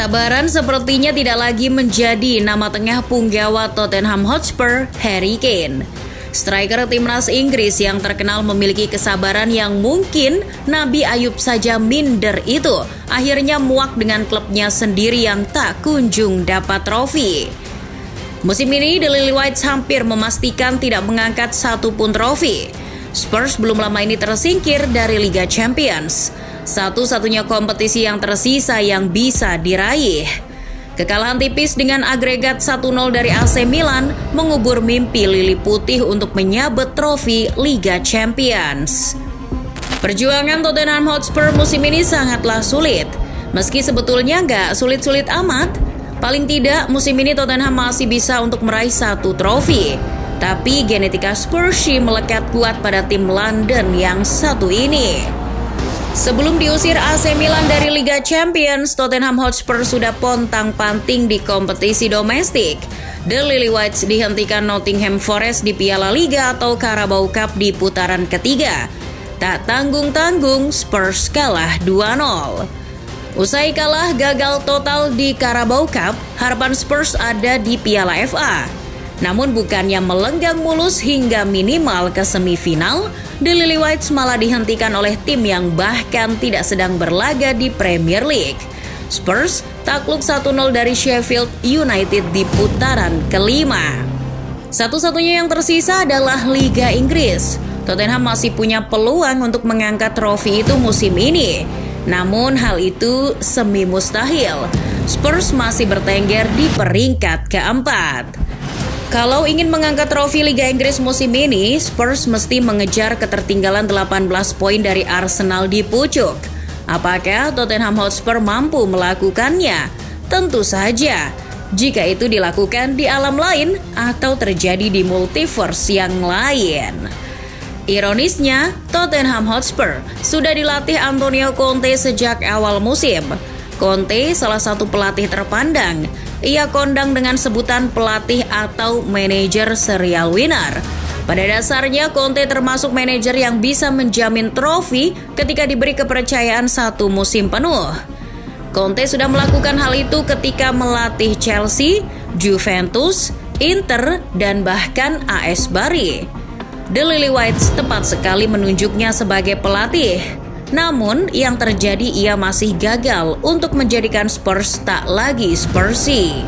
Kesabaran sepertinya tidak lagi menjadi nama tengah punggawa Tottenham Hotspur, Harry Kane. Striker timnas Inggris yang terkenal memiliki kesabaran yang mungkin Nabi Ayub saja minder itu akhirnya muak dengan klubnya sendiri yang tak kunjung dapat trofi. Musim ini The Lily-Whites hampir memastikan tidak mengangkat satupun trofi. Spurs belum lama ini tersingkir dari Liga Champions, satu-satunya kompetisi yang tersisa yang bisa diraih. Kekalahan tipis dengan agregat 1-0 dari AC Milan mengubur mimpi Lili Putih untuk menyabet trofi Liga Champions. Perjuangan Tottenham Hotspur musim ini sangatlah sulit. Meski sebetulnya nggak sulit-sulit amat, paling tidak musim ini Tottenham masih bisa untuk meraih satu trofi. Tapi genetika Spursy melekat kuat pada tim London yang satu ini. Sebelum diusir AC Milan dari Liga Champions, Tottenham Hotspur sudah pontang-panting di kompetisi domestik. The Lily-Whites dihentikan Nottingham Forest di Piala Liga atau Carabao Cup di putaran ketiga. Tak tanggung-tanggung, Spurs kalah 2-0. Usai kalah gagal total di Carabao Cup, harapan Spurs ada di Piala FA. Namun bukannya melenggang mulus hingga minimal ke semifinal, The Lily-Whites malah dihentikan oleh tim yang bahkan tidak sedang berlaga di Premier League. Spurs takluk 1-0 dari Sheffield United di putaran kelima. Satu-satunya yang tersisa adalah Liga Inggris. Tottenham masih punya peluang untuk mengangkat trofi itu musim ini. Namun hal itu semi mustahil. Spurs masih bertengger di peringkat keempat. Kalau ingin mengangkat trofi Liga Inggris musim ini, Spurs mesti mengejar ketertinggalan 18 poin dari Arsenal di pucuk. Apakah Tottenham Hotspur mampu melakukannya? Tentu saja, jika itu dilakukan di alam lain atau terjadi di multiverse yang lain. Ironisnya, Tottenham Hotspur sudah dilatih Antonio Conte sejak awal musim. Conte salah satu pelatih terpandang. Ia kondang dengan sebutan pelatih atau manajer serial winner. Pada dasarnya, Conte termasuk manajer yang bisa menjamin trofi ketika diberi kepercayaan satu musim penuh. Conte sudah melakukan hal itu ketika melatih Chelsea, Juventus, Inter, dan bahkan AS Bari. The Lily-Whites tepat sekali menunjuknya sebagai pelatih. Namun, yang terjadi ia masih gagal untuk menjadikan Spurs tak lagi Spursy.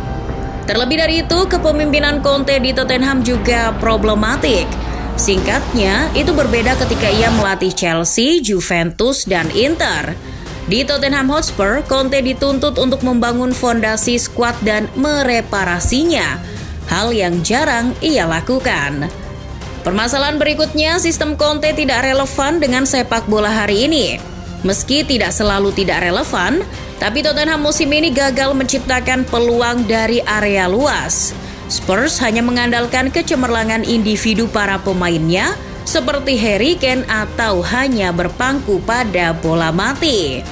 Terlebih dari itu, kepemimpinan Conte di Tottenham juga problematik. Singkatnya, itu berbeda ketika ia melatih Chelsea, Juventus, dan Inter. Di Tottenham Hotspur, Conte dituntut untuk membangun fondasi skuad dan mereparasinya, hal yang jarang ia lakukan. Permasalahan berikutnya, sistem Conte tidak relevan dengan sepak bola hari ini. Meski tidak selalu tidak relevan, tapi Tottenham musim ini gagal menciptakan peluang dari area luas. Spurs hanya mengandalkan kecemerlangan individu para pemainnya, seperti Harry Kane atau hanya berpangku pada bola mati.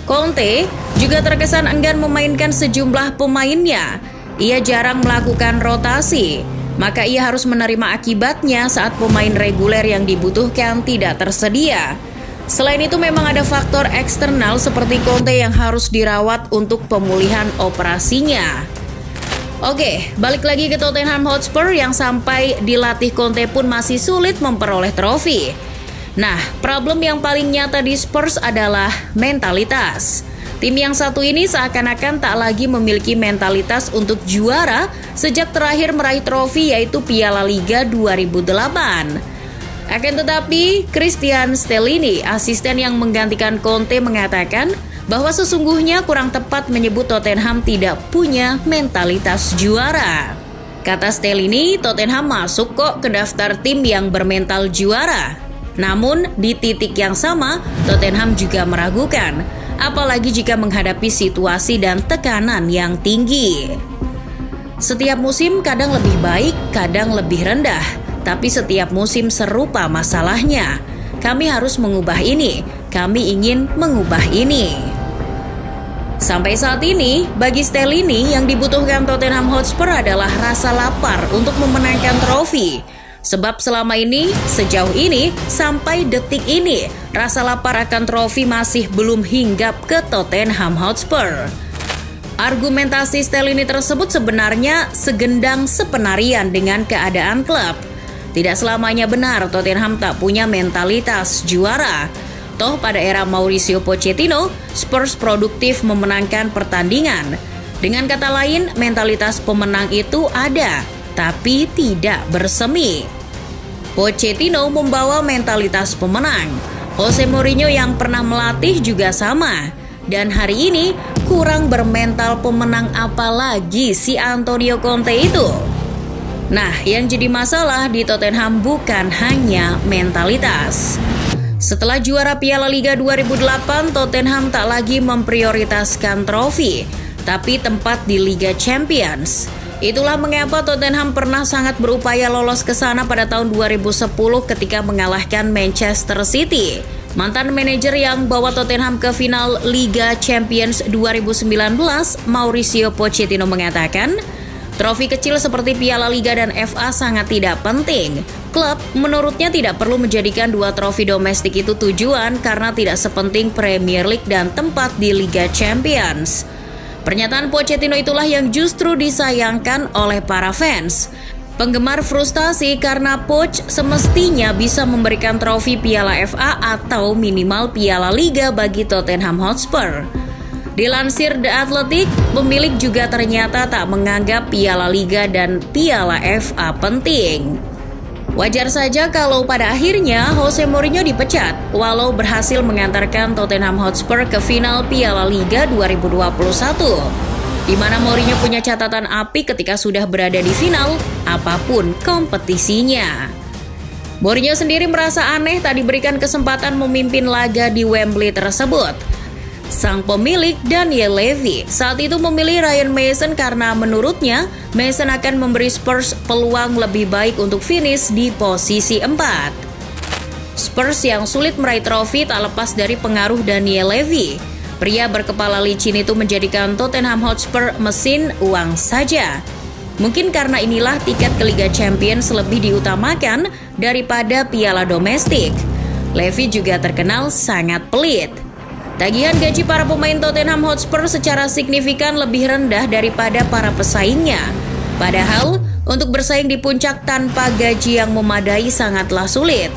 Conte juga terkesan enggan memainkan sejumlah pemainnya. Ia jarang melakukan rotasi. Maka ia harus menerima akibatnya saat pemain reguler yang dibutuhkan tidak tersedia. Selain itu memang ada faktor eksternal seperti Conte yang harus dirawat untuk pemulihan operasinya. Oke, balik lagi ke Tottenham Hotspur yang sampai dilatih Conte pun masih sulit memperoleh trofi. Nah, problem yang paling nyata di Spurs adalah mentalitas. Tim yang satu ini seakan-akan tak lagi memiliki mentalitas untuk juara sejak terakhir meraih trofi yaitu Piala Liga 2008. Akan tetapi, Christian Stellini, asisten yang menggantikan Conte mengatakan bahwa sesungguhnya kurang tepat menyebut Tottenham tidak punya mentalitas juara. Kata Stellini, Tottenham masuk kok ke daftar tim yang bermental juara. Namun, di titik yang sama, Tottenham juga meragukan. Apalagi jika menghadapi situasi dan tekanan yang tinggi. Setiap musim kadang lebih baik, kadang lebih rendah. Tapi setiap musim serupa masalahnya. Kami harus mengubah ini, kami ingin mengubah ini. Sampai saat ini, bagi Stellini yang dibutuhkan Tottenham Hotspur adalah rasa lapar untuk memenangkan trofi. Sebab selama ini, sejauh ini, sampai detik ini, rasa lapar akan trofi masih belum hinggap ke Tottenham Hotspur. Argumentasi Stellini tersebut sebenarnya segendang sepenarian dengan keadaan klub. Tidak selamanya benar Tottenham tak punya mentalitas juara. Toh pada era Mauricio Pochettino, Spurs produktif memenangkan pertandingan. Dengan kata lain, mentalitas pemenang itu ada, tapi tidak bersemi. Pochettino membawa mentalitas pemenang. Jose Mourinho yang pernah melatih juga sama. Dan hari ini kurang bermental pemenang apalagi si Antonio Conte itu. Nah, yang jadi masalah di Tottenham bukan hanya mentalitas. Setelah juara Piala Liga 2008, Tottenham tak lagi memprioritaskan trofi, tapi tempat di Liga Champions. Itulah mengapa Tottenham pernah sangat berupaya lolos ke sana pada tahun 2010 ketika mengalahkan Manchester City. Mantan manajer yang bawa Tottenham ke final Liga Champions 2019, Mauricio Pochettino mengatakan, trofi kecil seperti Piala Liga dan FA sangat tidak penting. Klub menurutnya tidak perlu menjadikan dua trofi domestik itu tujuan karena tidak sepenting Premier League dan tempat di Liga Champions. Pernyataan Pochettino itulah yang justru disayangkan oleh para fans. Penggemar frustasi karena Poch semestinya bisa memberikan trofi Piala FA atau minimal Piala Liga bagi Tottenham Hotspur. Dilansir The Athletic, pemilik juga ternyata tak menganggap Piala Liga dan Piala FA penting. Wajar saja kalau pada akhirnya Jose Mourinho dipecat, walau berhasil mengantarkan Tottenham Hotspur ke final Piala Liga 2021. Di mana Mourinho punya catatan apik ketika sudah berada di final, apapun kompetisinya. Mourinho sendiri merasa aneh tak diberikan kesempatan memimpin laga di Wembley tersebut. Sang pemilik Daniel Levy saat itu memilih Ryan Mason karena menurutnya Mason akan memberi Spurs peluang lebih baik untuk finish di posisi 4. Spurs yang sulit meraih trofi tak lepas dari pengaruh Daniel Levy. Pria berkepala licin itu menjadikan Tottenham Hotspur mesin uang saja. Mungkin karena inilah tiket ke Liga Champions lebih diutamakan daripada piala domestik. Levy juga terkenal sangat pelit. Tagihan gaji para pemain Tottenham Hotspur secara signifikan lebih rendah daripada para pesaingnya. Padahal, untuk bersaing di puncak tanpa gaji yang memadai sangatlah sulit.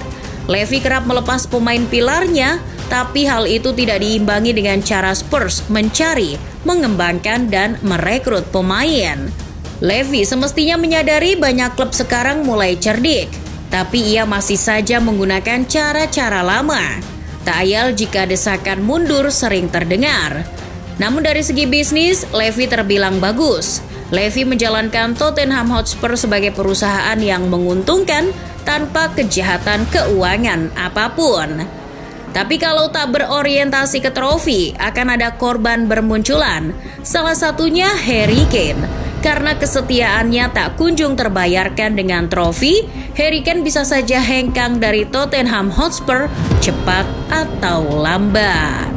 Levy kerap melepas pemain pilarnya, tapi hal itu tidak diimbangi dengan cara Spurs mencari, mengembangkan, dan merekrut pemain. Levy semestinya menyadari banyak klub sekarang mulai cerdik, tapi ia masih saja menggunakan cara-cara lama. Tak ayal jika desakan mundur sering terdengar. Namun dari segi bisnis, Levy terbilang bagus. Levy menjalankan Tottenham Hotspur sebagai perusahaan yang menguntungkan tanpa kejahatan keuangan apapun. Tapi kalau tak berorientasi ke trofi, akan ada korban bermunculan. Salah satunya Harry Kane. Karena kesetiaannya tak kunjung terbayarkan dengan trofi, Harry Kane bisa saja hengkang dari Tottenham Hotspur cepat atau lambat.